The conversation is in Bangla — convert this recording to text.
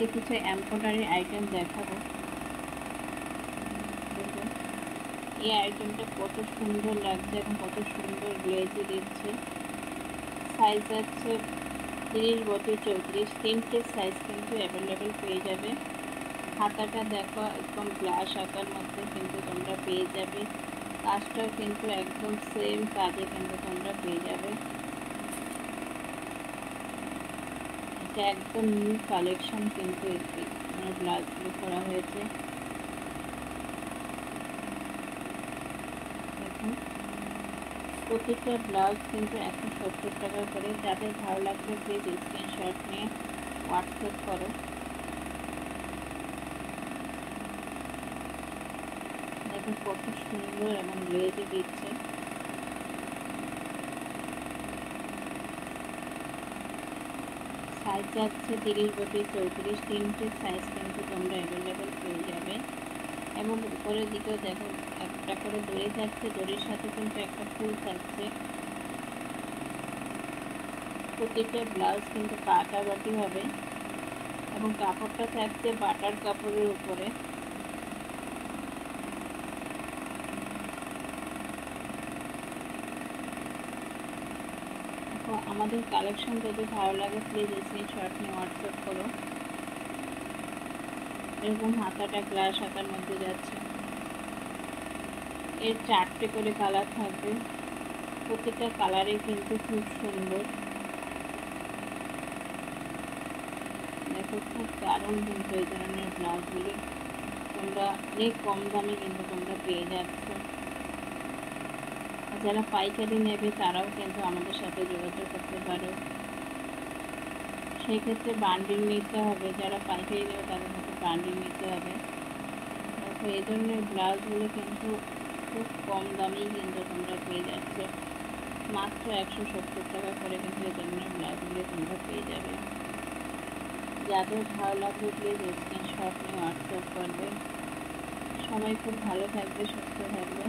আজকে কিছু এমব্রয়ডারি আইটেম দেখাবো। দেখুন এই আইটেমটা কত সুন্দর লাগছে এবং কত সুন্দর গ্লেজে দিচ্ছে। সাইজ আছে 30, 32, 34, তিনটে সাইজ কিন্তু অ্যাভেলেবেল পেয়ে যাবে। হাতাটা দেখো একদম গ্লাস আকার মধ্যে কিন্তু তোমরা পেয়ে যাবে। কাজটাও কিন্তু একদম সেম কাজে কিন্তু তোমরা পেয়ে যাবে। এটা একদম নিউ কালেকশন কিন্তু ব্লাউজগুলো করা হয়েছে। দেখুন প্রতিটা ব্লাউজ কিন্তু 170 টাকা করে। যাদের ভালো লাগবে প্লিজ স্ক্রিনশট নিয়ে হোয়াটসঅ্যাপ করো। দেখুন কত সুন্দর এবং গ্লেজে দিচ্ছে। সাইজ যাচ্ছে 30, 32, 34, তিনটে সাইজ কিন্তু তোমরা অ্যাভেলেবেল পেয়ে যাবে। এবং উপরের দিকেও দেখো একটা করে দড়ি থাকছে, দড়ির সাথে কিন্তু একটা ফুল থাকছে। প্রতিটা ব্লাউজ কিন্তু কাটাবাটি হবে এবং কাপড়টা থাকছে বাটার কাপড়ের উপরে। তো আমাদের কালেকশন যদি ভালো লাগে প্লিজ স্ক্রিনশট নিয়ে হোয়াটসঅ্যাপ করো। এরকম হাতাটা গ্লাস হাতার মধ্যে যাচ্ছে। এর 4টে করে কালার থাকবে, প্রতিটা কালারে কিন্তু খুব সুন্দর। দেখো খুব দারুণ কিন্তু এই ধরনের ব্লাউজগুলি তোমরা অনেক কম দামে কিন্তু তোমরা পেয়ে যাচ্ছ। যারা পাইকারি নেবে তারাও কিন্তু আমাদের সাথে যোগাযোগ করতে পারো। সেই ক্ষেত্রে বান্ডিল নিতে হবে, যারা পাইকারি নেবে তাদের মধ্যে বান্ডিল নিতে হবে। দেখো এই ধরনের ব্লাউজগুলো কিন্তু খুব কম দামেই কিন্তু তোমরা পেয়ে যাচ্ছ। মাত্র 170 টাকা করে কিন্তু এই ধরনের ব্লাউজগুলো তোমরা পেয়ে যাবে। যাদের ভালো লাগবে প্লিজ স্ক্রিনশট নিয়ে হোয়াটসঅ্যাপ করবে। সবাই খুব ভালো থাকবে, সুস্থ থাকবে।